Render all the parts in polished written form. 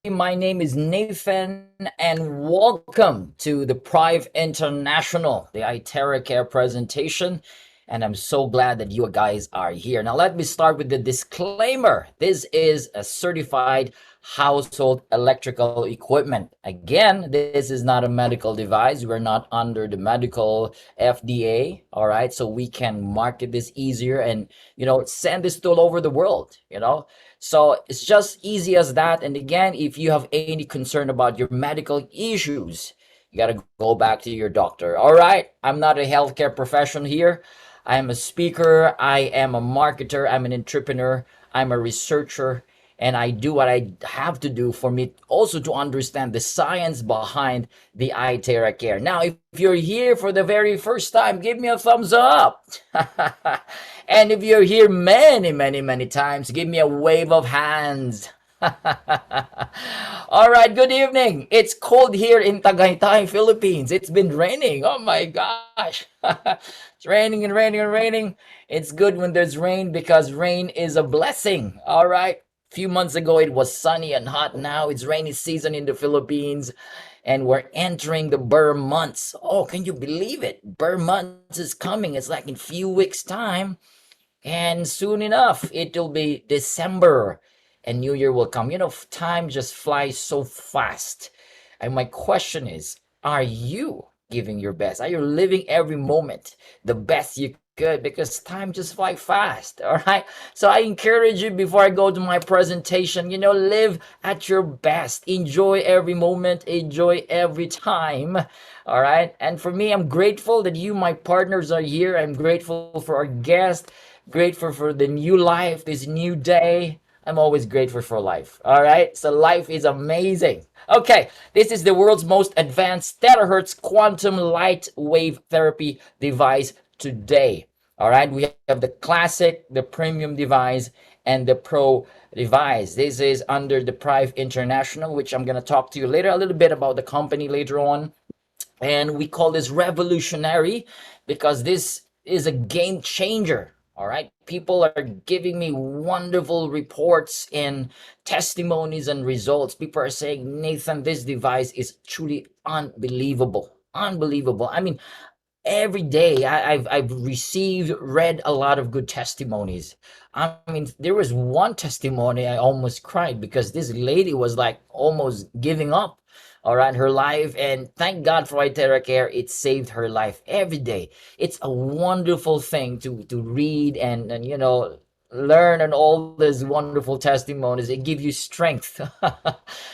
My name is Nathan, and welcome to the Prive International, the IteraCare presentation. And I'm so glad that you guys are here. Now, let me start with the disclaimer. This is a certified household electrical equipment. Again, this is not a medical device. We're not under the medical FDA. All right. So we can market this easier and, send this to all over the world. So it's just easy as that. And again, if you have any concern about your medical issues, you got to go back to your doctor. All right. I'm not a healthcare professional here. I am a speaker. I am a marketer. I'm an entrepreneur. I'm a researcher. And I do what I have to do for me also to understand the science behind the IteraCare. Now, if you're here for the very first time, give me a thumbs up. And if you're here many, many, many times, give me a wave of hands. All right, good evening. It's cold here in Tagaytay, Philippines. It's been raining. Oh my gosh. It's raining and raining and raining. It's good when there's rain because rain is a blessing. All right. Few months ago it was sunny and hot. Now it's rainy season in the Philippines and we're entering the Burr months. Oh, can you believe it? Burr months is coming. It's like in few weeks time, and soon enough it'll be December and New Year will come. Time just flies so fast. And my question is, are you giving your best? Are you living every moment the best you could? Because time just flies fast. All right. So I encourage you before I go to my presentation, live at your best. Enjoy every moment. Enjoy every time. All right. And for me, I'm grateful that you, my partners, are here. I'm grateful for our guest. Grateful for the new life, this new day. I'm always grateful for life. All right. So life is amazing. Okay. This is the world's most advanced Terahertz quantum light wave therapy device today. All right. We have the classic, the premium device, and the pro device. This is under the Prive International, which I'm going to talk to you later, a little bit about the company later on. And we call this revolutionary because this is a game changer. All right. People are giving me wonderful reports and testimonies and results. People are saying, Nathan, this device is truly unbelievable. Unbelievable. I mean, every day I've read a lot of good testimonies. I mean, there was one testimony I almost cried because this lady was like almost giving up, all right, her life, and thank God for IteraCare. It saved her life every day. It's a wonderful thing to read and learn and all these wonderful testimonies. It gives you strength.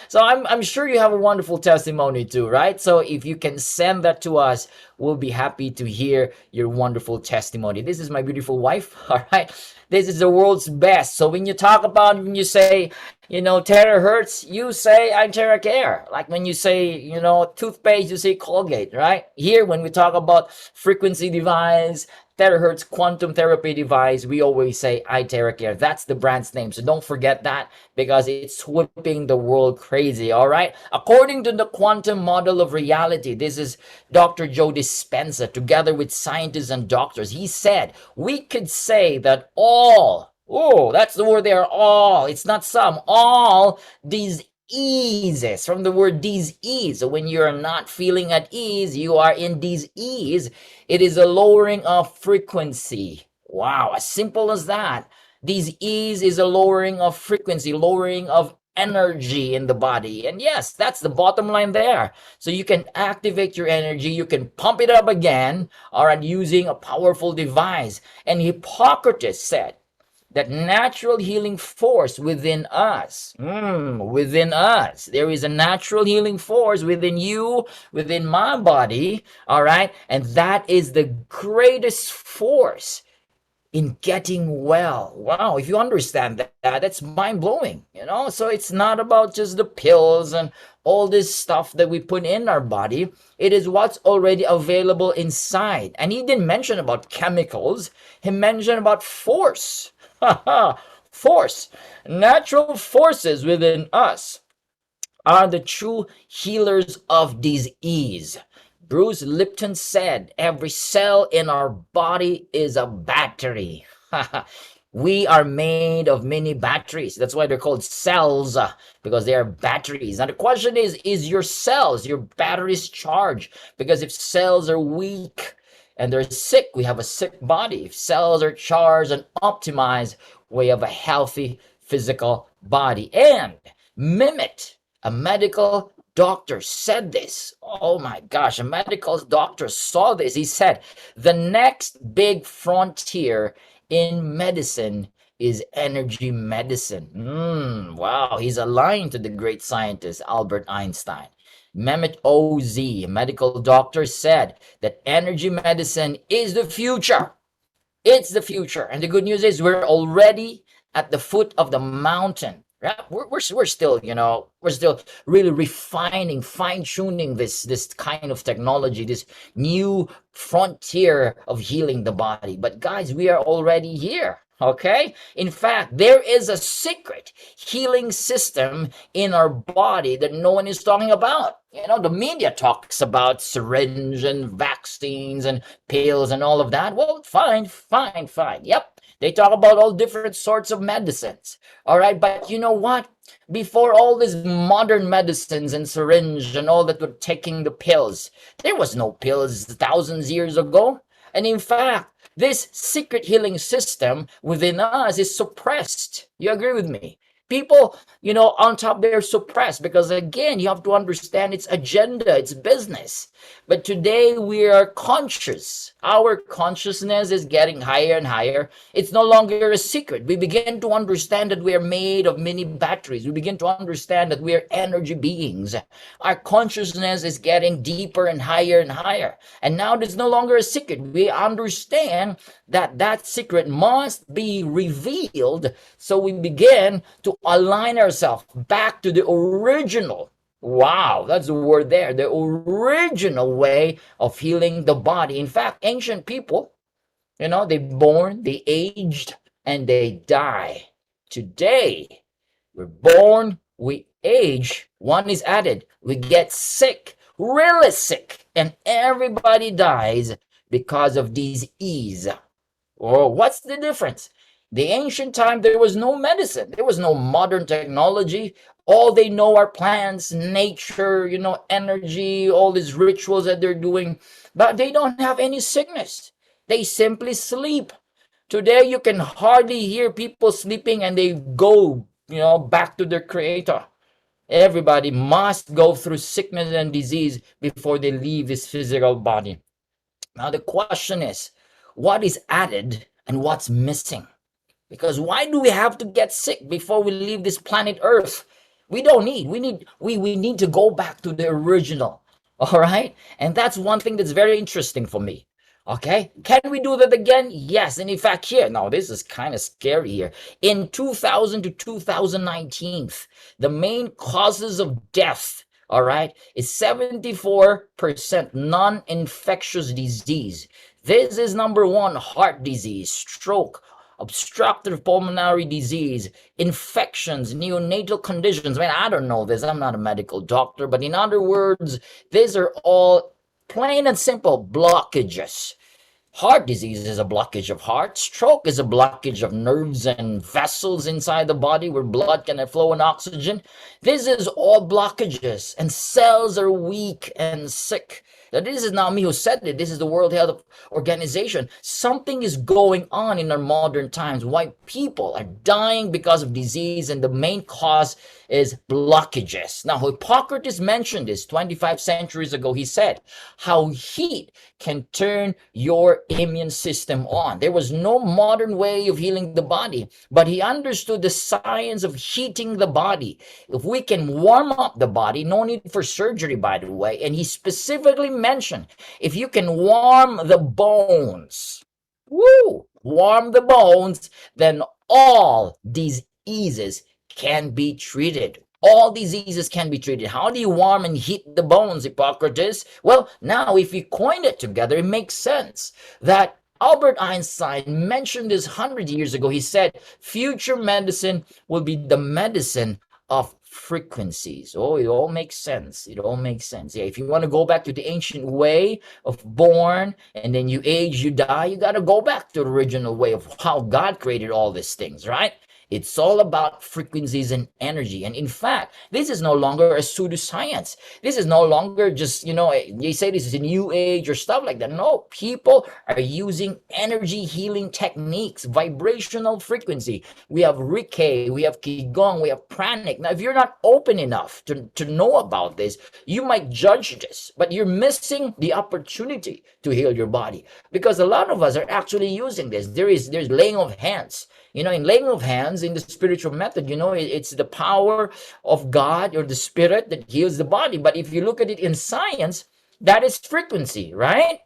So I'm sure you have a wonderful testimony too, right? So if you can send that to us, we'll be happy to hear your wonderful testimony. This is my beautiful wife. All right. This is the world's best. So when you say, Terahertz, you say IteraCare. Like when you say, toothpaste, you say Colgate, right? Here, when we talk about frequency device, Terahertz quantum therapy device, we always say IteraCare. That's the brand's name. So don't forget that because it's whipping the world crazy. All right. According to the quantum model of reality, this is Dr. Joe Dispenza together with scientists and doctors. He said we could say that that's the word there, all. It's not some, all these eases from the word dis-ease. So when you're not feeling at ease, you are in dis-ease. It is a lowering of frequency. Wow, as simple as that. Dis-ease is a lowering of frequency, lowering of energy in the body. And yes, that's the bottom line there. So you can activate your energy, you can pump it up again, all right, using a powerful device. And Hippocrates said, that natural healing force within us. Within us. There is a natural healing force within you, within my body. All right. And that is the greatest force in getting well. Wow. If you understand that, that's mind blowing. So it's not about just the pills and all this stuff that we put in our body. It is what's already available inside. And he didn't mention about chemicals. He mentioned about force. Force. Natural forces within us are the true healers of disease. Bruce Lipton said, every cell in our body is a battery. We are made of mini batteries. That's why they're called cells, because they are batteries. Now the question is your cells, your batteries charged? Because if cells are weak and they're sick, we have a sick body. If cells are charged and optimized, we have a healthy physical body. And Mimit, a medical doctor, said this. Oh my gosh, a medical doctor saw this. He said, the next big frontier in medicine is energy medicine. Wow, he's aligned to the great scientist Albert Einstein. Mehmet Oz, a medical doctor, said that energy medicine is the future. It's the future. And the good news is we're already at the foot of the mountain. Yeah, we're still, we're still really refining, fine-tuning this kind of technology, this new frontier of healing the body. But guys, we are already here. Okay? In fact, there is a secret healing system in our body that no one is talking about. The media talks about syringe and vaccines and pills and all of that. Well, fine. Yep. They talk about all different sorts of medicines. All right. But you know what? Before all these modern medicines and syringe and all that were taking the pills, there was no pills thousands years ago. And in fact, this secret healing system within us is suppressed. You agree with me? People, on top, they're suppressed because, again, you have to understand its agenda, its business. But today we are conscious. Our consciousness is getting higher and higher. It's no longer a secret. We begin to understand that we are made of mini batteries. We begin to understand that we are energy beings. Our consciousness is getting deeper and higher and higher. And now it's no longer a secret. We understand that secret must be revealed. So we begin to align ourselves back to the original. Wow, that's the word there. The original way of healing the body. In fact, ancient people, they born, they aged, and they die. Today, we're born, we age, one is added, we get sick, really sick, and everybody dies because of disease. Oh, what's the difference? The ancient time, there was no medicine. There was no modern technology. All they know are plants, nature, energy, all these rituals that they're doing. But they don't have any sickness. They simply sleep. Today, you can hardly hear people sleeping and they go, back to their creator. Everybody must go through sickness and disease before they leave this physical body. Now, the question is, what is added and what's missing? Because why do we have to get sick before we leave this planet Earth? We need to go back to the original. All right? And that's one thing that's very interesting for me. Okay? Can we do that again? Yes. And in fact, here, now this is kind of scary here. In 2000 to 2019, the main causes of death, all right, is 74% non-infectious disease. This is number one: heart disease, stroke, obstructive pulmonary disease, infections, neonatal conditions. I don't know this. I'm not a medical doctor, but in other words, these are all plain and simple blockages. Heart disease is a blockage of heart. Stroke is a blockage of nerves and vessels inside the body where blood can flow and oxygen. This is all blockages, and cells are weak and sick. Now, this is not me who said it. This is the World Health Organization. Something is going on in our modern times. Why people are dying because of disease, and the main cause is blockages. Now, Hippocrates mentioned this 25 centuries ago. He said how heat can turn your immune system on. There was no modern way of healing the body, but he understood the science of heating the body. If we can warm up the body, no need for surgery, by the way, and he specifically mentioned if you can warm the bones, warm the bones, then all diseases can be treated. All diseases can be treated. How do you warm and heat the bones, Hippocrates? Well, now if we coin it together, it makes sense that Albert Einstein mentioned this 100 years ago. He said, future medicine will be the medicine of frequencies. Oh, it all makes sense. It all makes sense. Yeah, if you want to go back to the ancient way of born and then you age, you die, you got to go back to the original way of how God created all these things, right? It's all about frequencies and energy. And in fact, this is no longer a pseudoscience. This is no longer just, they say this is a new age or stuff like that. No, people are using energy healing techniques, vibrational frequency. We have Reiki, we have Qigong, we have Pranic. Now, if you're not open enough to know about this, you might judge this, but you're missing the opportunity to heal your body because a lot of us are actually using this. There's laying of hands. In laying of hands in the spiritual method, it's the power of God or the spirit that heals the body. But if you look at it in science, that is frequency, right?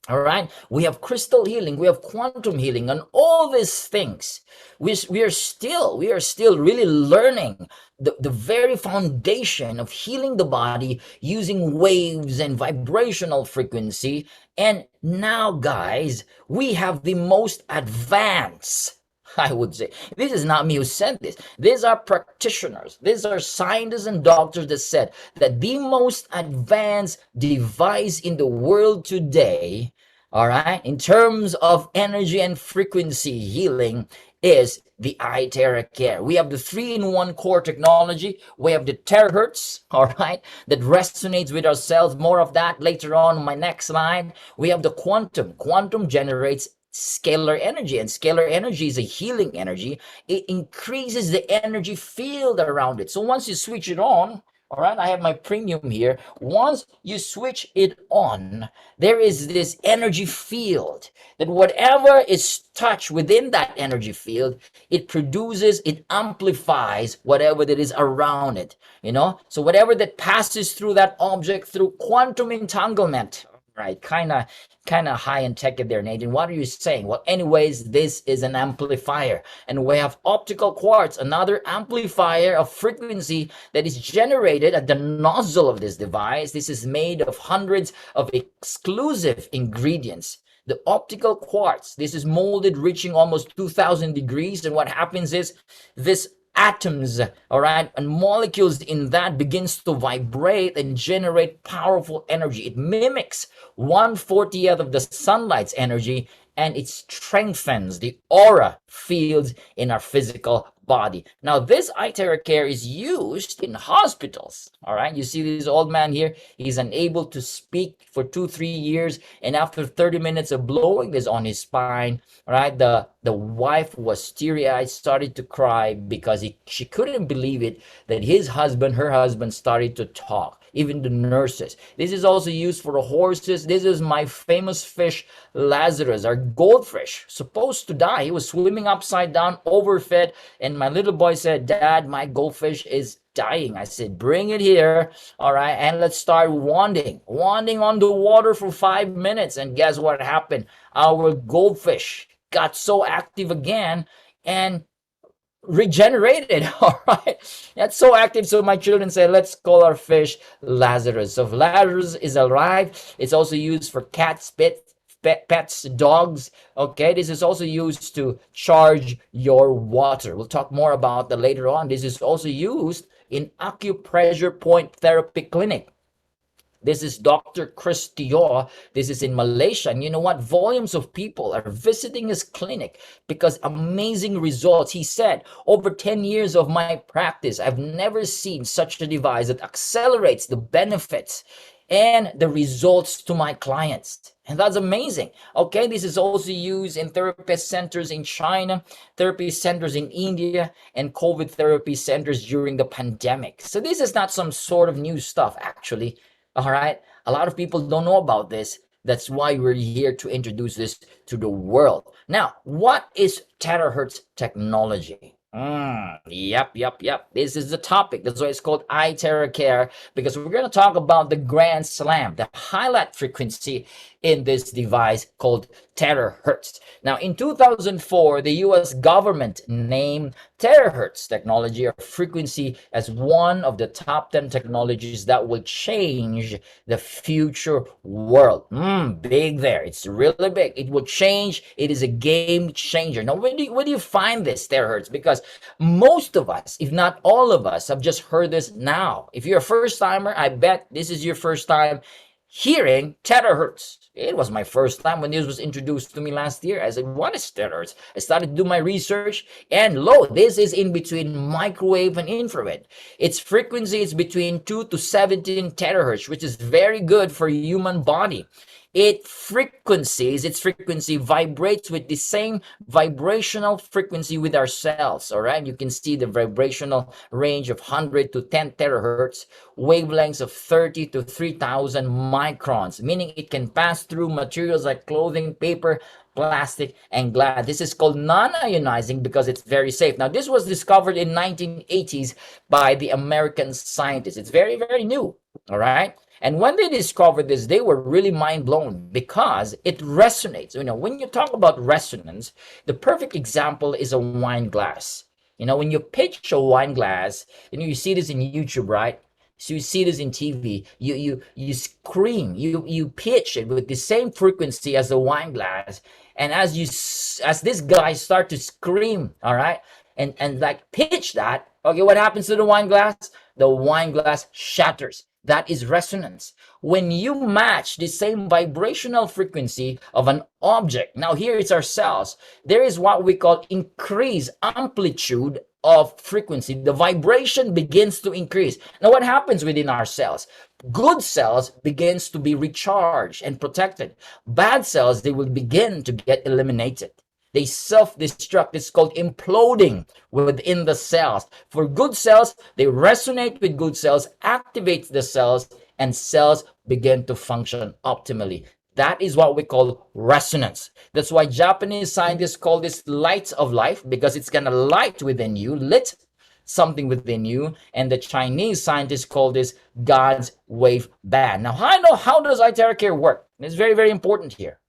All right. We have crystal healing, we have quantum healing, and all these things. We are still really learning the very foundation of healing the body using waves and vibrational frequency. And now, guys, we have the most advanced, I would say. This is not me who said this. These are practitioners. These are scientists and doctors that said that the most advanced device in the world today, all right, in terms of energy and frequency healing, is the IteraCare. We have the 3-in-1 core technology. We have the Terahertz, all right, that resonates with ourselves. More of that later on my next slide. We have the quantum. Quantum generates scalar energy, and scalar energy is a healing energy. It increases the energy field around it. So once you switch it on, all right, I have my premium here. Once you switch it on, there is this energy field that whatever is touched within that energy field, it produces, it amplifies whatever that is around it, So whatever that passes through that object through quantum entanglement, right? Kind of high and tech there, Nathan. What are you saying? Well, anyways, this is an amplifier. And we have optical quartz, another amplifier of frequency that is generated at the nozzle of this device. This is made of hundreds of exclusive ingredients. The optical quartz, this is molded reaching almost 2000 degrees. And what happens is this atoms, all right, and molecules in that begins to vibrate and generate powerful energy. It mimics 1/40th of the sunlight's energy, and it strengthens the aura fields in our physical body. Now, this IteraCare is used in hospitals, all right? You see this old man here, he's unable to speak for 2-3 years, and after 30 minutes of blowing this on his spine, all right, the wife was teary-eyed, started to cry because she couldn't believe it that her husband started to talk. Even the nurses. This is also used for the horses. This is my famous fish, Lazarus, our goldfish, supposed to die. He was swimming upside down, overfed, and my little boy said, "Dad, my goldfish is dying." I said, "Bring it here, all right, and let's start wanding on the water for 5 minutes." And guess what happened? Our goldfish got so active again and regenerated. All right, that's so active. So my children said, let's call our fish Lazarus. So Lazarus is alive. It's also used for cats, pets, dogs. Okay, this is also used to charge your water. We'll talk more about that later on. This is also used in acupressure point therapy clinic. This is Dr. Chris Teo. This is in Malaysia. And you know what? Volumes of people are visiting his clinic because amazing results. He said, over 10 years of my practice, I've never seen such a device that accelerates the benefits and the results to my clients. And that's amazing. Okay, this is also used in therapy centers in China, therapy centers in India, and COVID therapy centers during the pandemic. So this is not some sort of new stuff, actually. All right, a lot of people don't know about this. That's why we're here to introduce this to the world. Now, what is Terahertz technology? Yep. This is the topic. That's why it's called IteraCare, because we're going to talk about the Grand Slam, the highlight frequency in this device called Terahertz. Now, in 2004, the US government named Terahertz technology or frequency as one of the top 10 technologies that will change the future world. Big there. It's really big. It will change. It is a game changer. Now, where do you find this terahertz? Because most of us, if not all of us, have just heard this now. If you're a first timer, I bet this is your first time hearing terahertz. It was my first time when this was introduced to me last year. I said, what is terahertz? I started to do my research, and lo, this is in between microwave and infrared. Its frequency is between 2 to 17 terahertz, which is very good for human body. Its frequency vibrates with the same vibrational frequency with our cells. All right, you can see the vibrational range of 100 to 10 terahertz, wavelengths of 30 to 3000 microns, meaning it can pass through materials like clothing, paper, plastic, and glass. This is called non-ionizing because it's very safe. Now, this was discovered in 1980s by the American scientists. It's very, very new. All right. And when they discovered this, they were really mind blown because it resonates. You know, when you talk about resonance, the perfect example is a wine glass. You know, when you pitch a wine glass, you see this in YouTube, right? So you see this in TV, you scream, you pitch it with the same frequency as the wine glass. And as this guy start to scream, all right, and like pitch that, okay, what happens to the wine glass? The wine glass shatters. That is resonance. When you match the same vibrational frequency of an object, now here it's our cells, there is what we call increased amplitude of frequency. The vibration begins to increase. Now, what happens within our cells? Good cells begins to be recharged and protected. Bad cells, they will begin to get eliminated. They self-destruct. It's called imploding within the cells. For good cells, they resonate with good cells, activate the cells, and cells begin to function optimally. That is what we call resonance. That's why Japanese scientists call this lights of life, because it's going to light within you, lit something within you. And the Chinese scientists call this God's wave band. Now, how does IteraCare work? It's very, very important here.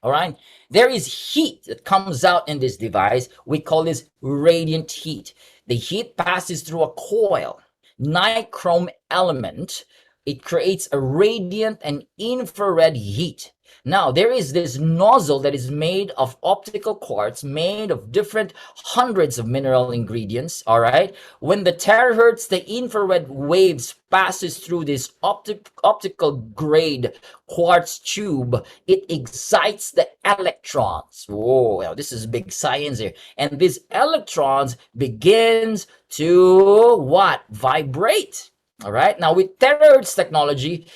All right, there is heat that comes out in this device. We call this radiant heat. The heat passes through a coil, nichrome element. It creates a radiant and infrared heat. Now, there is this nozzle that is made of optical quartz, made of different hundreds of mineral ingredients, all right? When the terahertz, the infrared waves passes through this optical grade quartz tube, it excites the electrons. Whoa, well, this is big science here. And these electrons begins to what? Vibrate. All right. Now, with terahertz technology,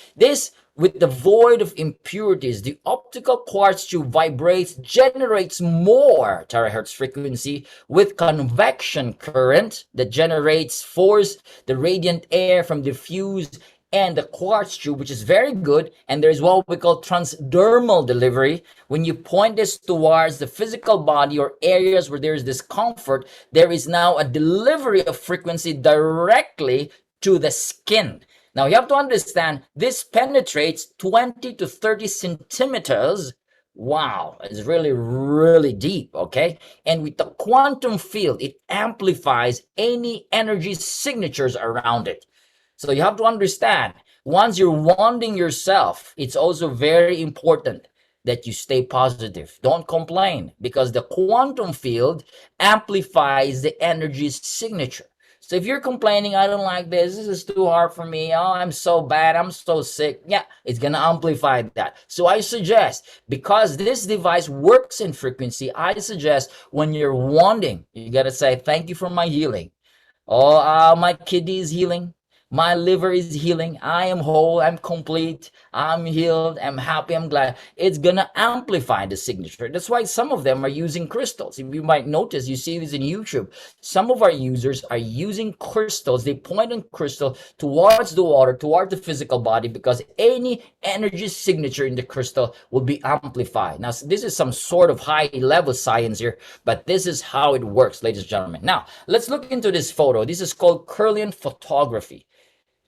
with the void of impurities, the optical quartz tube vibrates, generates more terahertz frequency with convection current that generates force, the radiant air from diffused and the quartz tube, which is very good. And there's what we call transdermal delivery. When you point this towards the physical body or areas where there is discomfort, there is now a delivery of frequency directly to the skin. Now, you have to understand, this penetrates 20 to 30 centimeters. Wow, it's really, really deep, okay? And with the quantum field, it amplifies any energy signatures around it. So you have to understand, once you're wounding yourself, it's also very important that you stay positive. Don't complain, because the quantum field amplifies the energy signature. So if you're complaining, I don't like this is too hard for me, oh, I'm so bad, I'm so sick, yeah, it's gonna amplify that. So I suggest, because this device works in frequency, I suggest when you're wanting, you gotta say, thank you for my healing. Oh, my kidney is healing. My liver is healing. I am whole. I'm complete. I'm healed. I'm happy. I'm glad. It's going to amplify the signature. That's why some of them are using crystals. If you might notice, you see this in YouTube. Some of our users are using crystals. They point on crystal towards the water, towards the physical body, because any energy signature in the crystal will be amplified. Now, this is some sort of high-level science here, but this is how it works, ladies and gentlemen. Now, let's look into this photo. This is called Kirlian photography.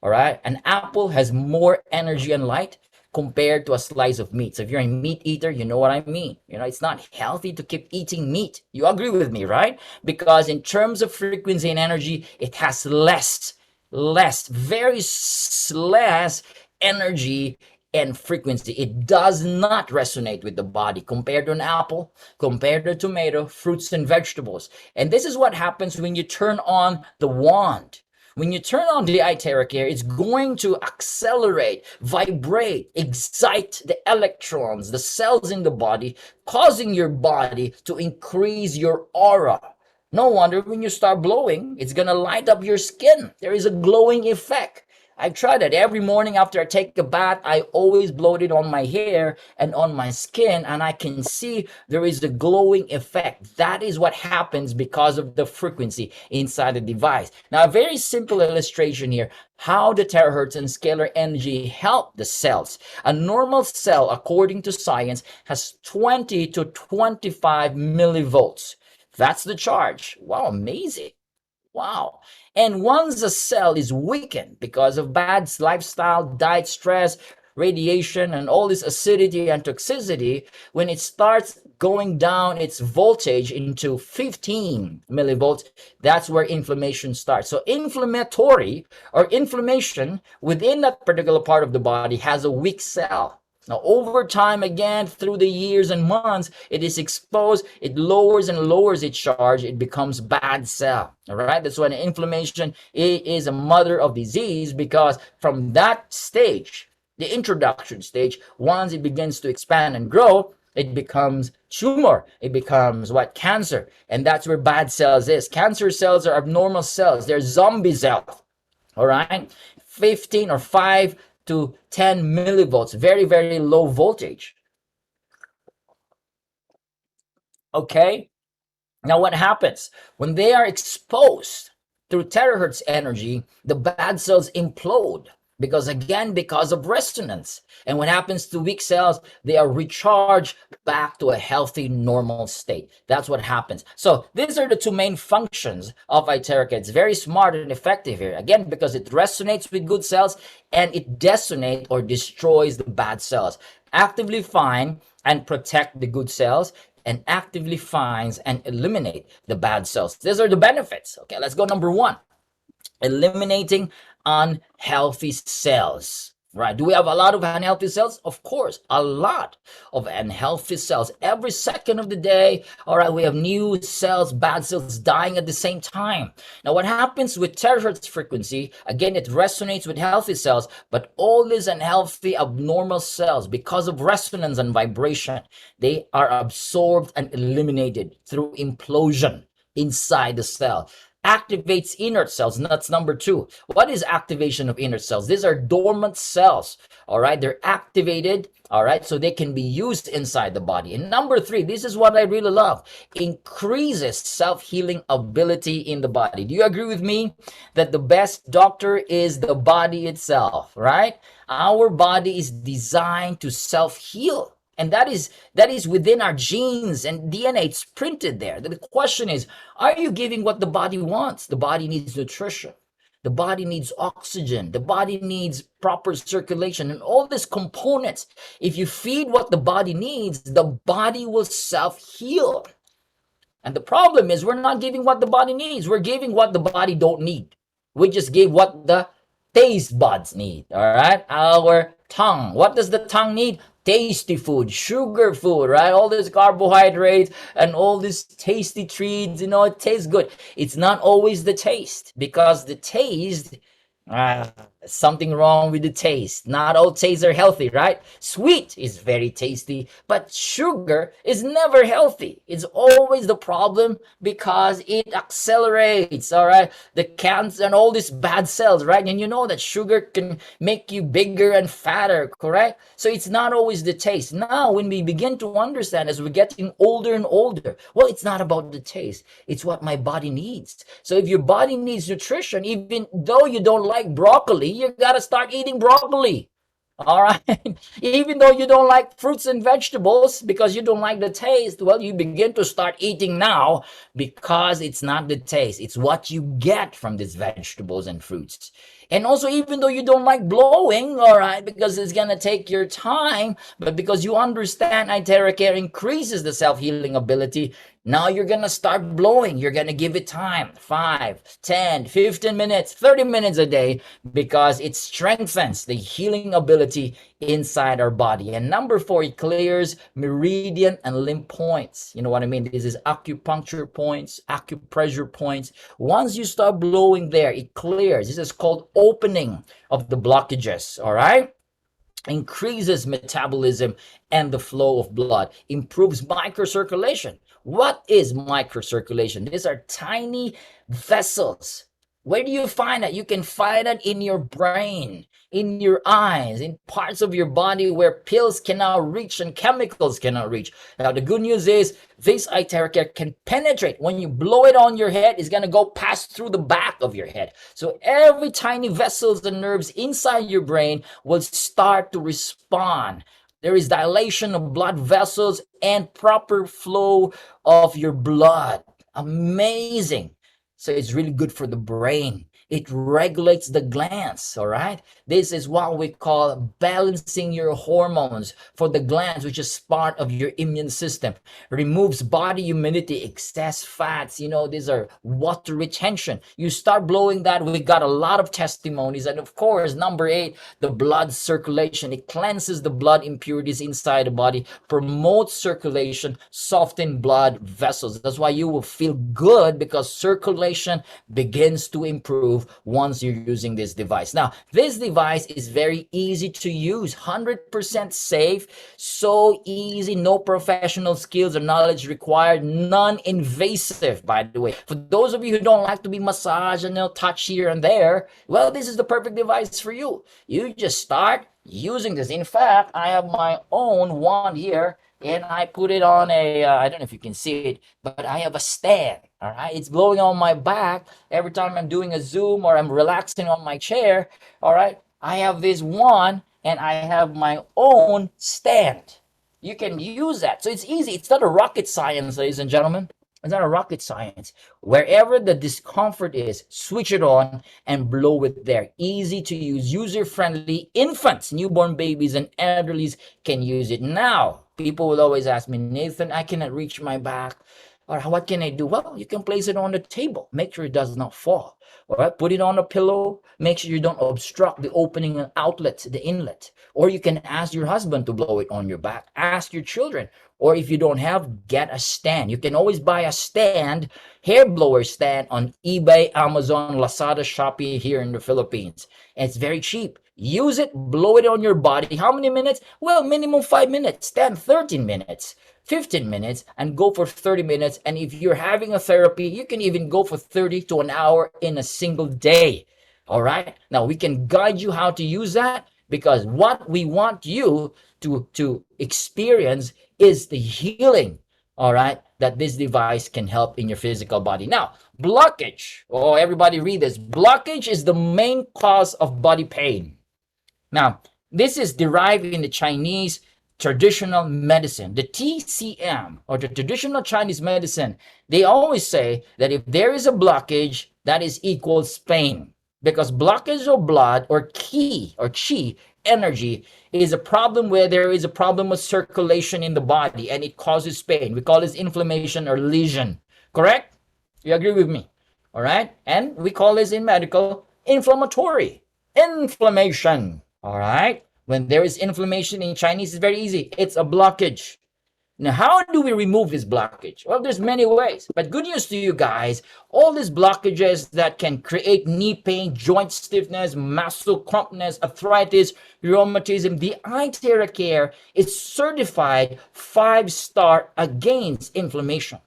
All right, an apple has more energy and light compared to a slice of meat. So if you're a meat eater, you know what I mean. It's not healthy to keep eating meat. You agree with me, right? Because in terms of frequency and energy, it has very less energy and frequency. It does not resonate with the body compared to an apple, compared to a tomato, fruits and vegetables. And this is what happens when you turn on the wand. When you turn on the IteraCare, it's going to accelerate, vibrate, excite the electrons, the cells in the body, causing your body to increase your aura. No wonder when you start blowing, it's going to light up your skin. There is a glowing effect. I've tried it every morning after I take a bath. I always blow it on my hair and on my skin, and I can see there is a glowing effect. That is what happens because of the frequency inside the device. Now, a very simple illustration here, how the terahertz and scalar energy help the cells. A normal cell, according to science, has 20 to 25 millivolts. That's the charge. Wow, amazing. Wow. And once a cell is weakened because of bad lifestyle, diet, stress, radiation, and all this acidity and toxicity, when it starts going down its voltage into 15 millivolts, that's where inflammation starts. So inflammation within that particular part of the body has a weak cell. Now, over time, again, through the years and months, it is exposed, it lowers and lowers its charge, it becomes bad cell, all right? That's why inflammation is a mother of disease, because from that stage, the introduction stage, once it begins to expand and grow, it becomes tumor, it becomes cancer, and that's where bad cells is. Cancer cells are abnormal cells, they're zombie cells, all right? 15 or 5 to 10 millivolts, very, very low voltage. Okay, now what happens? When they are exposed through terahertz energy, the bad cells implode. Because of resonance. And what happens to weak cells? They are recharged back to a healthy, normal state. That's what happens. So these are the two main functions of IteraCare. It's very smart and effective here. Again, because it resonates with good cells and it desonates or destroys the bad cells. Actively find and protect the good cells, and actively finds and eliminate the bad cells. These are the benefits. Okay, let's go number 1. Eliminating unhealthy cells, right? Do we have a lot of unhealthy cells? Of course, a lot of unhealthy cells. Every second of the day, all right, we have new cells, bad cells dying at the same time. Now, what happens with terahertz frequency? Again, it resonates with healthy cells, but all these unhealthy, abnormal cells, because of resonance and vibration, they are absorbed and eliminated through implosion inside the cell. Activates inert cells. And that's number 2. What is activation of inert cells? These are dormant cells. All right, they're activated. All right, so they can be used inside the body. And number 3, this is what I really love, increases self-healing ability in the body. Do you agree with me that the best doctor is the body itself, right? Our body is designed to self-heal. And that is within our genes and DNA. It's printed there. The question is, are you giving what the body wants? The body needs nutrition. The body needs oxygen. The body needs proper circulation and all these components. If you feed what the body needs, the body will self-heal. And the problem is we're not giving what the body needs. We're giving what the body don't need. We just give what the taste buds need, all right? Our tongue. What does the tongue need? Tasty food, sugar food, right? All this carbohydrates and all these tasty treats, it tastes good. It's not always the taste, because the taste, something wrong with the taste. Not all tastes are healthy, right? Sweet is very tasty, but sugar is never healthy. It's always the problem because it accelerates, all right, the cancer and all these bad cells, right? And you know that sugar can make you bigger and fatter, correct? So it's not always the taste. Now, when we begin to understand as we're getting older and older, well, it's not about the taste. It's what my body needs. So if your body needs nutrition, even though you don't like broccoli, you gotta start eating broccoli. All right. Even though you don't like fruits and vegetables because you don't like the taste, well, you begin to start eating now because it's not the taste. It's what you get from these vegetables and fruits. And also, even though you don't like blowing, all right, because it's gonna take your time, but because you understand IteraCare increases the self-healing ability, now you're gonna start blowing. You're gonna give it time, 5, 10, 15 minutes, 30 minutes a day, because it strengthens the healing ability inside our body. And number 4, it clears meridian and lymph points. You know what I mean? This is acupuncture points, acupressure points. Once you start blowing there, it clears. This is called opening of the blockages, all right? Increases metabolism and the flow of blood, improves microcirculation. What is microcirculation? These are tiny vessels. Where do you find that? You can find it in your brain, in your eyes, in parts of your body where pills cannot reach and chemicals cannot reach. Now, the good news is this IteraCare can penetrate. When you blow it on your head, it's going to go past through the back of your head. So every tiny vessels and nerves inside your brain will start to respond. There is dilation of blood vessels and proper flow of your blood. Amazing. So it's really good for the brain. It regulates the glands, all right? This is what we call balancing your hormones for the glands, which is part of your immune system. Removes body humidity, excess fats. You know, these are water retention. You start blowing that, we got a lot of testimonies. And of course, number 8, the blood circulation. It cleanses the blood impurities inside the body, promotes circulation, soften blood vessels. That's why you will feel good, because circulation begins to improve once you're using this device. Now, this device is very easy to use, 100% safe, so easy, no professional skills or knowledge required, non-invasive, by the way. For those of you who don't like to be massaged and touch here and there, well, this is the perfect device for you. You just start using this. In fact, I have my own one here, and I put it on a, I don't know if you can see it, but I have a stand, all right? It's blowing on my back every time I'm doing a Zoom or I'm relaxing on my chair, all right? I have this one, and I have my own stand. You can use that. So it's easy. It's not a rocket science, ladies and gentlemen. It's not a rocket science. Wherever the discomfort is, switch it on and blow it there. Easy to use, user-friendly. Infants, newborn babies, and elderlies can use it. Now, people will always ask me, Nathan, I cannot reach my back. Or what can I do? Well, you can place it on the table. Make sure it does not fall. All right, put it on a pillow. Make sure you don't obstruct the opening and outlet, the inlet. Or you can ask your husband to blow it on your back. Ask your children. Or if you don't have, get a stand. You can always buy a stand, hair blower stand on eBay, Amazon, Lazada, Shopee here in the Philippines. And it's very cheap. Use it, blow it on your body. How many minutes? Well, minimum 5 minutes, 10, 13 minutes. 15 minutes, and go for 30 minutes. And if you're having a therapy, you can even go for 30 to an hour in a single day. All right. Now we can guide you how to use that, because what we want you to experience is the healing, all right, that this device can help in your physical body. Now, blockage. Oh, everybody read this. Blockage is the main cause of body pain. Now, this is derived in the Chinese traditional medicine, the TCM, or the traditional Chinese medicine. They always say that if there is a blockage, that is equals pain, because blockage of blood or qi energy is a problem where there is a problem with circulation in the body, and it causes pain. We call this inflammation or lesion. Correct? You agree with me? All right. And we call this in medical inflammatory inflammation. All right. When there is inflammation in Chinese, it's very easy. It's a blockage. Now, how do we remove this blockage? Well, there's many ways. But good news to you guys, all these blockages that can create knee pain, joint stiffness, muscle crampness, arthritis, rheumatism, the IteraCare is certified 5-star against inflammation.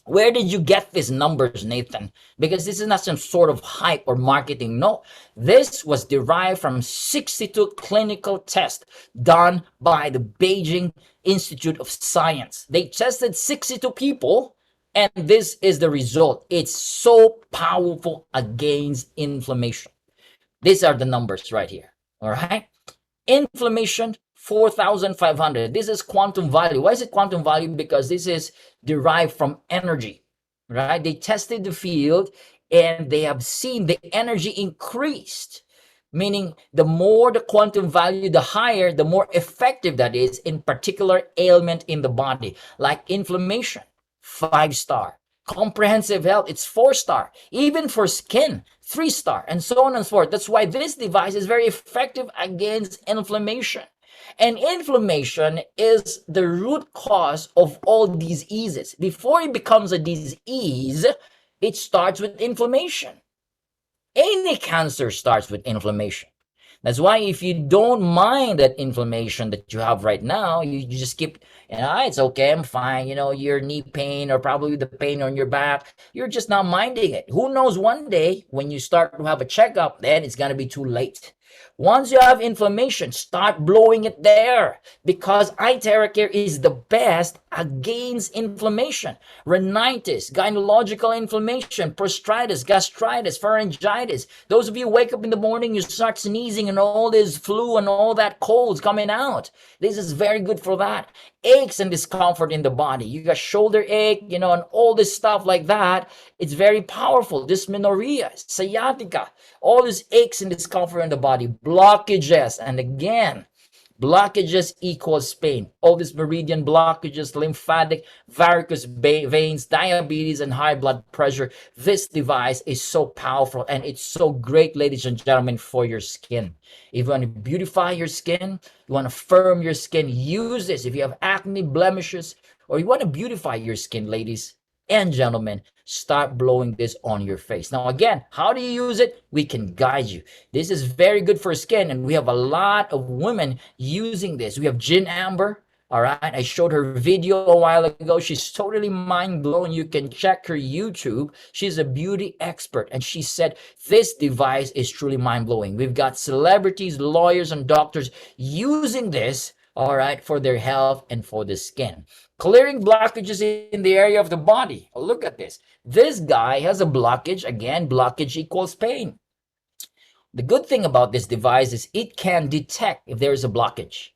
Where did you get these numbers, Nathan? Because this is not some sort of hype or marketing. No, this was derived from 62 clinical tests done by the Beijing Institute of Science. They tested 62 people, and this is the result. It's so powerful against inflammation. These are the numbers right here. All right. Inflammation, 4,500. This is quantum value. Why is it quantum value? Because this is derived from energy, right? They tested the field, and they have seen the energy increased, meaning the more the quantum value, the higher, the more effective that is in particular ailment in the body, like inflammation, 5-star. Comprehensive health, it's 4-star. Even for skin, 3-star, and so on and so forth. That's why this device is very effective against inflammation. And inflammation is the root cause of all diseases. Before it becomes a disease, it starts with inflammation. Any cancer starts with inflammation. That's why if you don't mind that inflammation that you have right now, you just keep, it's okay, I'm fine, your knee pain or probably the pain on your back, you're just not minding it. Who knows, one day when you start to have a checkup, then it's going to be too late. Once you have inflammation, start blowing it there, because IteraCare is the best against inflammation, rhinitis, gynecological inflammation, prostatitis, gastritis, pharyngitis. Those of you who wake up in the morning, you start sneezing and all this flu and all that colds coming out. This is very good for that. Aches and discomfort in the body. You got shoulder ache, and all this stuff like that. It's very powerful. Dysmenorrhea, sciatica, all these aches and discomfort in the body, blockages, and again, blockages equals pain. All these meridian blockages, lymphatic, varicose veins, diabetes, and high blood pressure. This device is so powerful and it's so great, ladies and gentlemen, for your skin. If you want to beautify your skin, you want to firm your skin, use this. If you have acne, blemishes, or you want to beautify your skin, ladies and gentlemen, start blowing this on your face. Now, again, how do you use it? We can guide you. This is very good for skin, and we have a lot of women using this. We have Jin Amber. All right, I showed her video a while ago. She's totally mind-blowing. You can check her YouTube. She's a beauty expert, and she said this device is truly mind-blowing. We've got celebrities, lawyers, and doctors using this, all right, for their health and for the skin. Clearing blockages in the area of the body. Oh, look at this. This guy has a blockage. Again, blockage equals pain. The good thing about this device is it can detect if there is a blockage.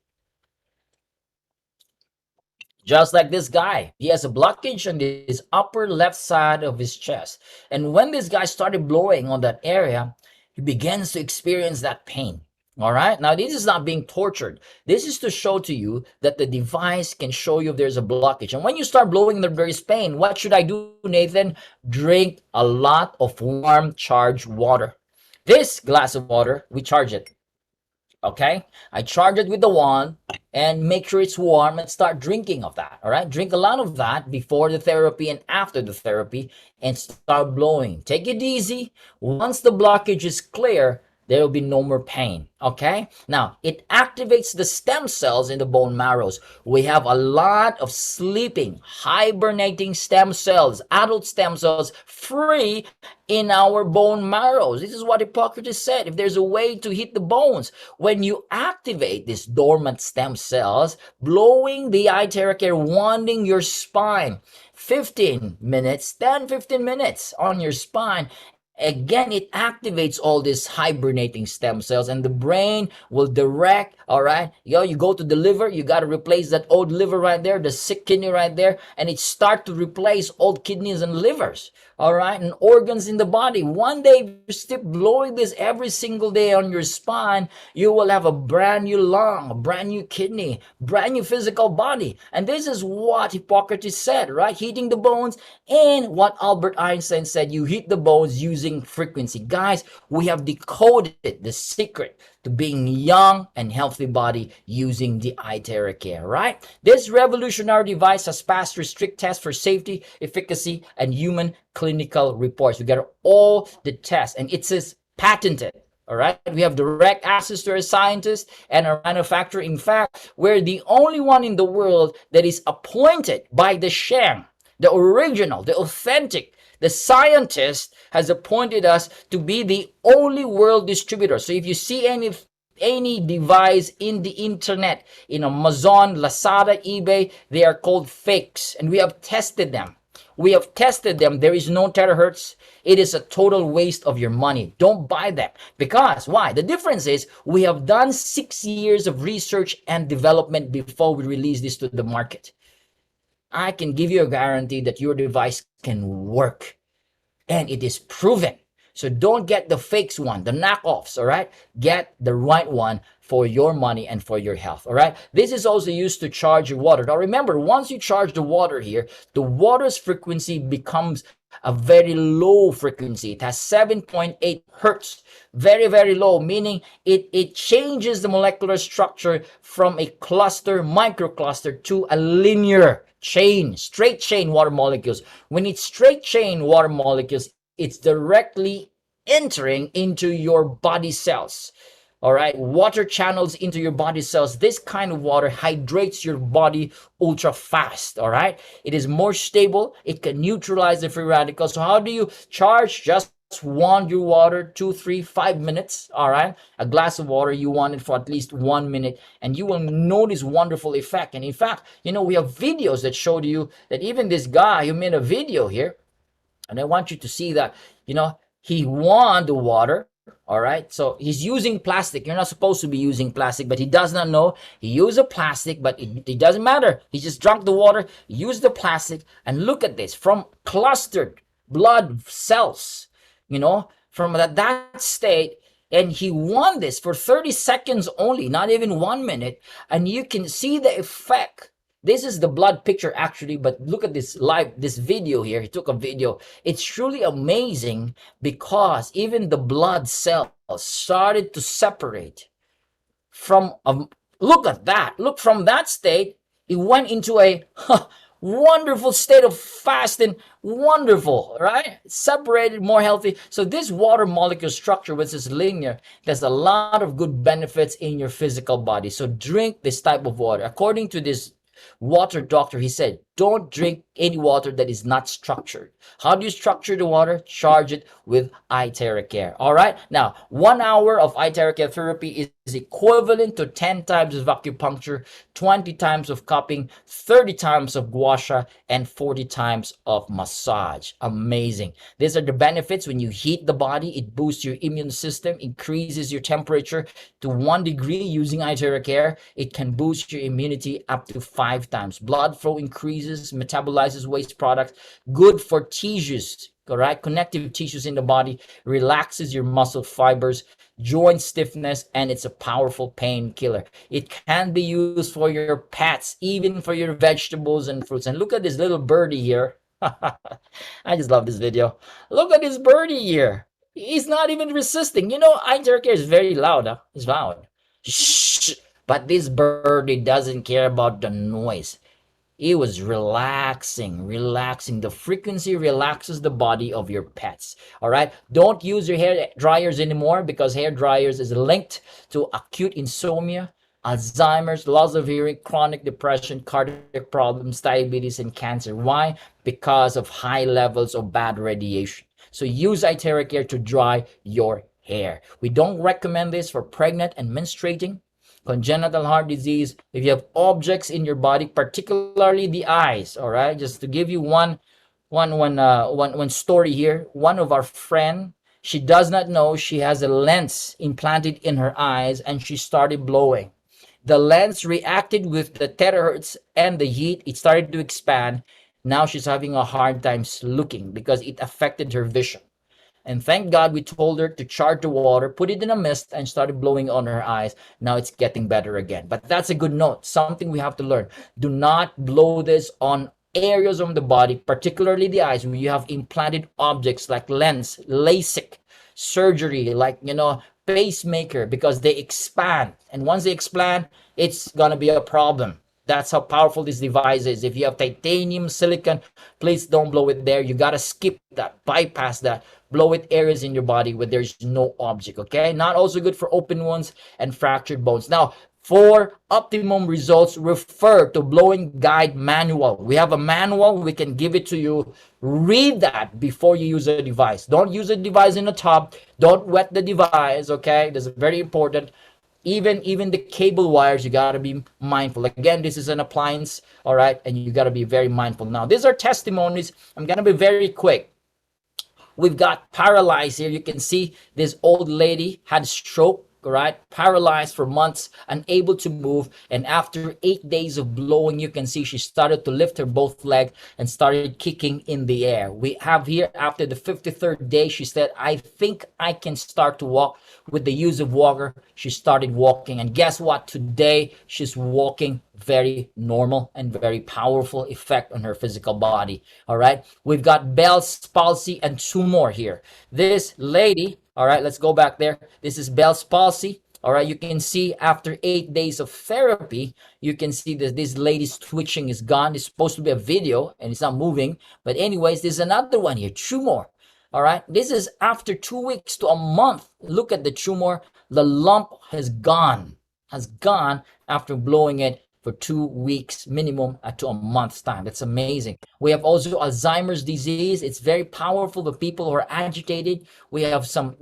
Just like this guy, he has a blockage on his upper left side of his chest. And when this guy started blowing on that area, he begins to experience that pain. All right. Now, this is not being tortured. This is to show to you that the device can show you if there's a blockage. And when you start blowing there is pain, what should I do, Nathan? Drink a lot of warm, charged water. This glass of water, we charge it. Okay, I charge it with the wand and make sure it's warm and start drinking of that. All right, drink a lot of that before the therapy and after the therapy and start blowing. Take it easy. Once the blockage is clear, there will be no more pain. Okay, now it activates the stem cells in the bone marrows. We have a lot of sleeping, hibernating stem cells, adult stem cells free in our bone marrows. This is what Hippocrates said. If there's a way to hit the bones, when you activate these dormant stem cells, blowing the IteraCare, wanding your spine, 15 minutes, 10-15 minutes on your spine. Again, it activates all these hibernating stem cells, and the brain will direct, all right? You go to the liver, you got to replace that old liver right there, the sick kidney right there, and it start to replace old kidneys and livers, all right? And organs in the body. One day, if you keep blowing this every single day on your spine, you will have a brand new lung, a brand new kidney, brand new physical body. And this is what Hippocrates said, right? Hitting the bones, and what Albert Einstein said, you hit the bones using frequency. Guys, we have decoded the secret to being young and healthy body using the IteraCare, right? This revolutionary device has passed through strict tests for safety, efficacy, and human clinical reports. We got all the tests, and it says patented. All right, we have direct access to our scientists and our manufacturer. In fact, we're the only one in the world that is appointed by the Shang, the original, the authentic. The scientist has appointed us to be the only world distributor. So if you see any device in the internet, in Amazon, Lazada, eBay, they are called fakes. And we have tested them. We have tested them. There is no terahertz. It is a total waste of your money. Don't buy them. Because, why? The difference is we have done 6 years of research and development before we release this to the market. I can give you a guarantee that your device can work. and it is proven. So don't get the fakes one, the knockoffs, all right? Get the right one for your money and for your health, all right? This is also used to charge your water. Now remember, once you charge the water here, the water's frequency becomes a very low frequency. It has 7.8 hertz, very, very low, meaning it changes the molecular structure from a cluster, microcluster, to a linear chain, straight chain water molecules. When it's straight chain water molecules, it's directly entering into your body cells. All right, water channels into your body cells. This kind of water hydrates your body ultra fast. All right, it is more stable. It can neutralize the free radicals. So how do you charge? Just want your water 2, 3, 5 minutes. All right, a glass of water, you want it for at least 1 minute, and you will notice wonderful effect. And in fact, we have videos that showed you that even this guy who made a video here, and I want you to see that, he won the water. All right. So he's using plastic. You're not supposed to be using plastic, but he does not know. He used a plastic, but it doesn't matter. He just drank the water, used the plastic, and look at this, from clustered blood cells, from that state. And he won this for 30 seconds only, not even 1 minute. And you can see the effect. This is the blood picture actually, but look at this video here. He took a video. It's truly amazing because even the blood cells started to separate from, look at that. Look, from that state, it went into a wonderful state of fast and wonderful, right? Separated, more healthy. So this water molecule structure, which is linear, there's a lot of good benefits in your physical body. So drink this type of water. According to this water doctor, he said, don't drink any water that is not structured. How do you structure the water? Charge it with IteraCare. All right. Now, 1 hour of IteraCare therapy is equivalent to 10 times of acupuncture, 20 times of cupping, 30 times of gua sha, and 40 times of massage. Amazing. These are the benefits. When you heat the body, it boosts your immune system, increases your temperature to 1 degree using IteraCare. It can boost your immunity up to 5 times. Blood flow increases, metabolizes waste products, good for tissues, correct? Connective tissues in the body, relaxes your muscle fibers, joint stiffness, and it's a powerful painkiller. It can be used for your pets, even for your vegetables and fruits. And look at this little birdie here. I just love this video. Look at this birdie here. He's not even resisting. IteraCare is very loud. Huh? It's loud. Shh. But this birdie doesn't care about the noise. It was relaxing. The frequency relaxes the body of your pets. All right. Don't use your hair dryers anymore, because hair dryers is linked to acute insomnia, Alzheimer's, loss of hearing, chronic depression, cardiac problems, diabetes, and cancer. Why? Because of high levels of bad radiation. So use IteraCare to dry your hair. We don't recommend this for pregnant and menstruating, congenital heart disease, if you have objects in your body, particularly the eyes. All right, just to give you one story here. One of our friend, she does not know she has a lens implanted in her eyes, and she started blowing. The lens reacted with the terahertz and the heat. It started to expand. Now she's having a hard time looking because it affected her vision. And thank God we told her to charge the water, put it in a mist, and started blowing on her eyes. Now it's getting better again. But that's a good note, something we have to learn. Do not blow this on areas of the body, particularly the eyes, where you have implanted objects like lens, LASIK, surgery, like, pacemaker, because they expand. And once they expand, it's going to be a problem. That's how powerful this device is. If you have titanium, silicon, please don't blow it there. You got to skip that, bypass that. Blow it areas in your body where there's no object, okay? Not also good for open wounds and fractured bones. Now, for optimum results, refer to blowing guide manual. We have a manual. We can give it to you. Read that before you use a device. Don't use a device in a tub. Don't wet the device, okay? That's very important. Even the cable wires, you got to be mindful. Again, this is an appliance, all right? And you got to be very mindful. Now, these are testimonies. I'm going to be very quick. We've got paralyzed here. You can see this old lady had stroke. right? Paralyzed for months, unable to move. And after 8 days of blowing, you can see she started to lift her both legs and started kicking in the air. We have here after the 53rd day, she said, I think I can start to walk with the use of walker. She started walking. And guess what? Today, she's walking very normal and very powerful effect on her physical body. All right. We've got Bell's palsy and two more here. This lady, all right, let's go back there. This is Bell's palsy. All right, you can see after 8 days of therapy, you can see that this lady's twitching is gone. It's supposed to be a video and it's not moving. But anyways, there's another one here, tumor. All right, this is after 2 weeks to a month. Look at the tumor. The lump has gone after blowing it for 2 weeks minimum to a month's time. That's amazing. We have also Alzheimer's disease. It's very powerful for people who are agitated. We have some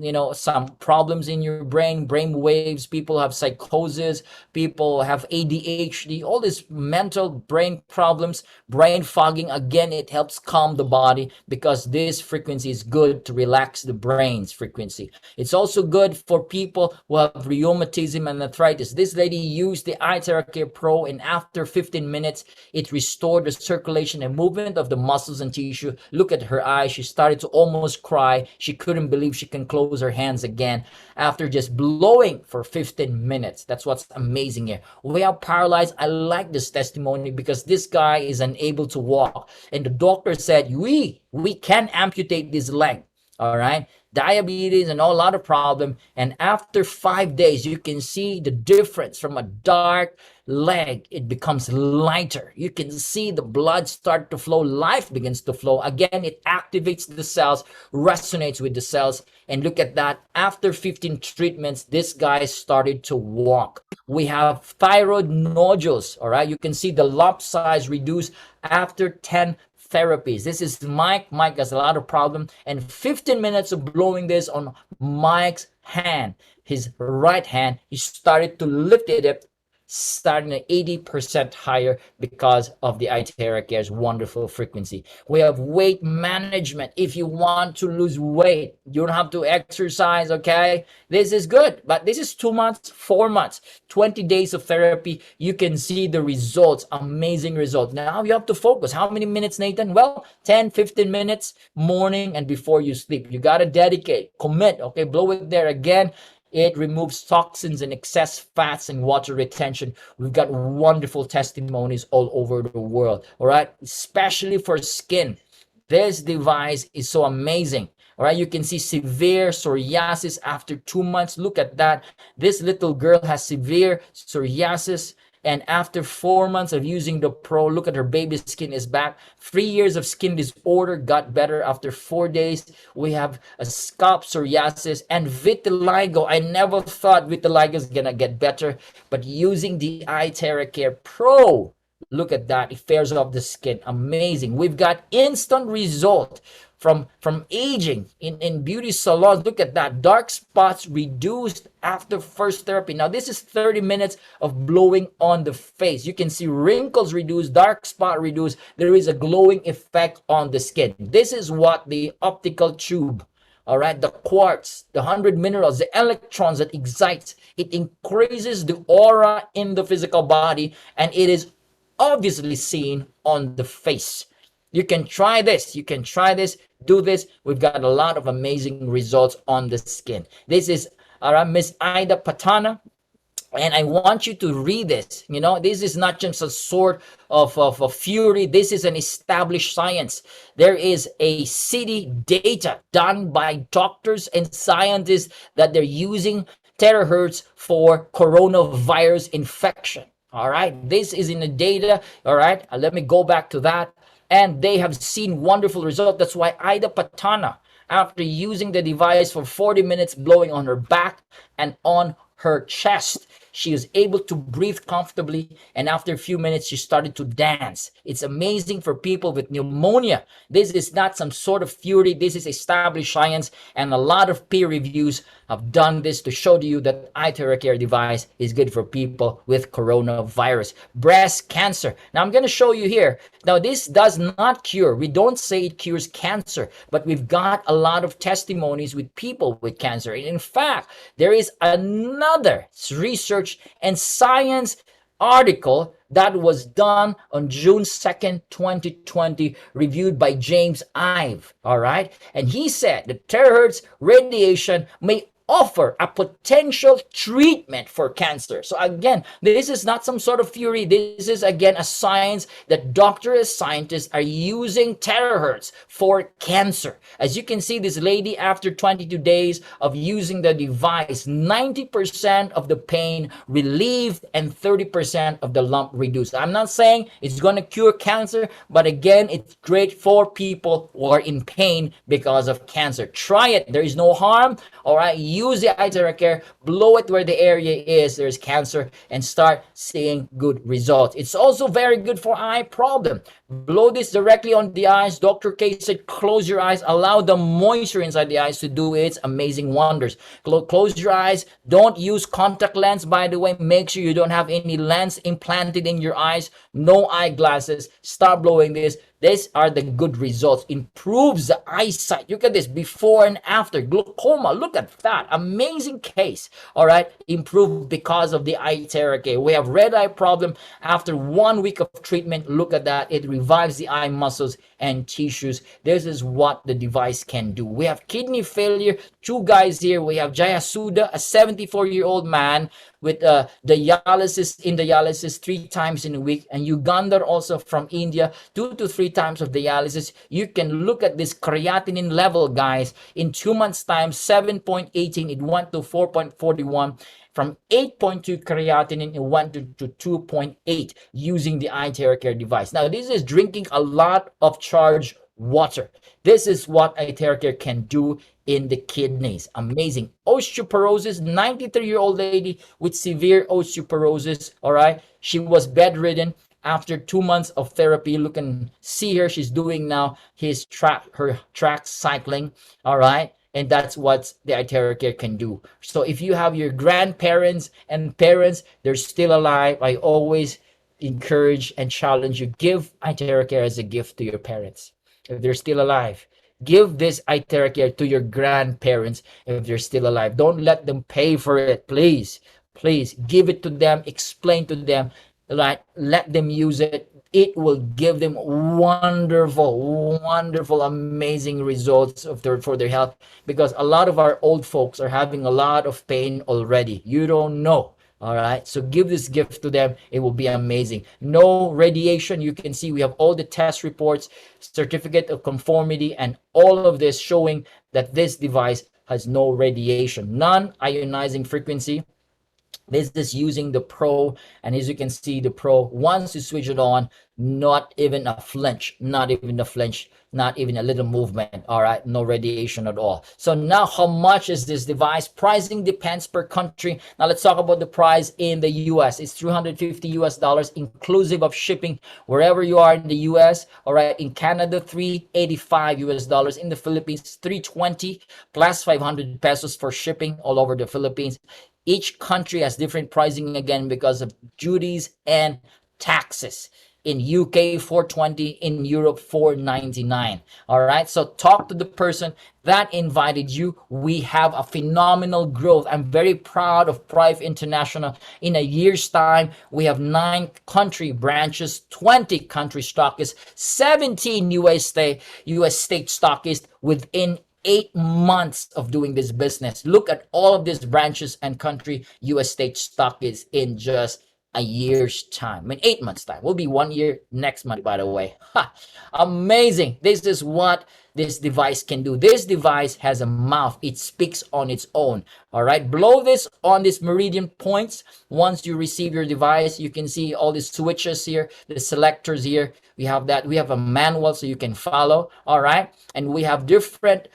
problems in your brain waves. People have psychosis. People have ADHD, all these mental brain problems, brain fogging. Again, it helps calm the body because this frequency is good to relax the brain's frequency. It's also good for people who have rheumatism and arthritis. This lady used the IteraCare Pro, and after 15 minutes, it restored the circulation and movement of the muscles and tissue. Look at her eyes. She started to almost cry. She couldn't believe she can close her hands again after just blowing for 15 minutes. That's what's amazing here. We are paralyzed. I like this testimony because this guy is unable to walk. And the doctor said, we can amputate this leg. All right, diabetes and a lot of problem. And after 5 days, you can see the difference from a dark leg. It becomes lighter. You can see the blood start to flow. Life begins to flow. Again, it activates the cells, resonates with the cells. And look at that. After 15 treatments, this guy started to walk. We have thyroid nodules. All right, you can see the lump size reduced after 10 therapies. This is Mike. Mike has a lot of problem, and 15 minutes of blowing this on Mike's hand, his right hand, he started to lift it up, starting at 80% higher because of the IteraCare's wonderful frequency. We have weight management. If you want to lose weight, you don't have to exercise, okay? This is good, but this is 2 months, 4 months, 20 days of therapy. You can see the results, amazing results. Now you have to focus. How many minutes, Nathan? Well, 10, 15 minutes, morning and before you sleep. You got to dedicate, commit, okay? Blow it there again. It removes toxins and excess fats and water retention. We've got wonderful testimonies all over the world, all right? Especially for skin. This device is so amazing. All right, you can see severe psoriasis after 2 months. Look at that. This little girl has severe psoriasis. And after 4 months of using the Pro, look at her baby skin is back. 3 years of skin disorder got better after 4 days. We have a scalp psoriasis and vitiligo. I never thought vitiligo is going to get better. But using the IteraCare Pro, look at that. It fares off the skin. Amazing. We've got instant result from aging in beauty salons. Look at that. Dark spots reduced after first therapy. Now, this is 30 minutes of blowing on the face. You can see wrinkles reduced, dark spot reduced. There is a glowing effect on the skin. This is what the optical tube, all right, the quartz, the 100 minerals, the electrons that excites, it increases the aura in the physical body, and it is obviously seen on the face. You can try this. You can try this. Do this. We've got a lot of amazing results on the skin. This is Miss Ida Patana. And I want you to read this. You know, this is not just a sort of a fury. This is an established science. There is a city data done by doctors and scientists that they're using terahertz for coronavirus infection. All right. This is in the data. All right. Let me go back to that. And they have seen wonderful results. That's why Ida Patana, after using the device for 40 minutes, blowing on her back and on her chest, She was able to breathe comfortably, and after a few minutes, she started to dance. It's amazing for people with pneumonia. This is not some sort of theory. This is established science, and a lot of peer reviews have done this to show to you that IteraCare device is good for people with coronavirus. Breast cancer. Now I'm going to show you here. Now this does not cure. We don't say it cures cancer, but we've got a lot of testimonies with people with cancer. And in fact, there is another research and science article that was done on June 2nd, 2020, reviewed by James Ive. All right. And he said that terahertz radiation may offer a potential treatment for cancer. So again, this is not some sort of theory. This is again a science that doctors, scientists are using terahertz for cancer. As you can see, this lady, after 22 days of using the device, 90% of the pain relieved and 30% of the lump reduced. I'm not saying it's going to cure cancer, but again, it's great for people who are in pain because of cancer. Try it. There is no harm. All right. Use the IteraCare, blow it where the area is there's cancer, and start seeing good results. It's also very good for eye problem. Blow this directly on the eyes. Dr. K said close your eyes, allow the moisture inside the eyes to do its amazing wonders. Close your eyes. Don't use contact lens, by the way. Make sure you don't have any lens implanted in your eyes. No eyeglasses. Start blowing this. These are the good results. Improves the eyesight. Look at this before and after. Glaucoma. Look at that. Amazing case. All right. Improved because of the IteraCare. We have red eye problem after 1 week of treatment. Look at that. It revives the eye muscles and tissues. This is what the device can do. We have kidney failure. Two guys here. We have Jayasuda, a 74-year-old man with dialysis 3 times in a week, and Uganda also from India, 2 to 3 times of dialysis. You can look at this creatinine level, guys. In 2 months time, 7.18, it went to 4.41. From 8.2 creatinine, it went to 2.8 using the IteraCare device. Now this is drinking a lot of charged water. This is what IteraCare can do in the kidneys. Amazing. Osteoporosis, 93-year-old lady with severe osteoporosis. All right. She was bedridden after 2 months of therapy. Look and see her. She's doing now her track cycling. All right. And that's what the IteraCare can do. So if you have your grandparents and parents, they're still alive, I always encourage and challenge you, give IteraCare as a gift to your parents. If they're still alive, give this IteraCare to your grandparents if they're still alive. Don't let them pay for it, please. Please give it to them, explain to them, like, let them use it. It will give them wonderful, amazing results for their health, because a lot of our old folks are having a lot of pain already. You don't know. All right. So give this gift to them. It will be amazing. No radiation. You can see we have all the test reports, certificate of conformity, and all of this showing that this device has no radiation, non-ionizing frequency. This is using the Pro, and as you can see, the Pro, once you switch it on, not even a flinch, not even a little movement. All right, no radiation at all. So now, how much is this device? Pricing depends per country. Now let's talk about the price in the US. It's $350 inclusive of shipping wherever you are in the US. All right, in Canada, $385. In the Philippines, $320 plus 500 pesos for shipping all over the Philippines. Each country has different pricing again because of duties and taxes. In UK, $420. In Europe, $499. All right. So talk to the person that invited you. We have a phenomenal growth. I'm very proud of Prive International. In a year's time, we have 9 country branches, 20 country stockists, 17 US state stockists within 8 months of doing this business. Look at all of these branches and country US state stockists in just a year's time. In 8 months time. Will be 1 year next month, by the way. Ha! Amazing. This is what this device can do. This device has a mouth. It speaks on its own. All right. Below this, on these meridian points, once you receive your device, you can see all these switches here, the selectors here. We have that. We have a manual so you can follow. All right. And we have different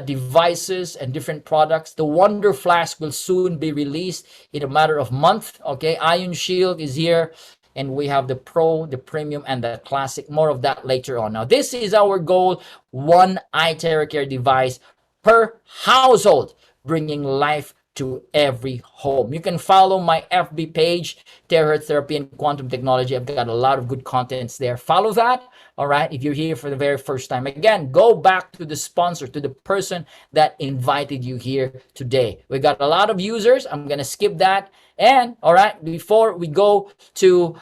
devices and different products. The Wonder Flask will soon be released in a matter of month. Okay. Ion Shield is here. And we have the Pro, the Premium, and the Classic. More of that later on. Now, this is our goal. One IteraCare device per household, bringing life to every home. You can follow my FB page, Terahertz Therapy and Quantum Technology. I've got a lot of good contents there. Follow that. All right. If you're here for the very first time, again, go back to the sponsor, to the person that invited you here today. We got a lot of users. I'm going to skip that. And all right, before we go to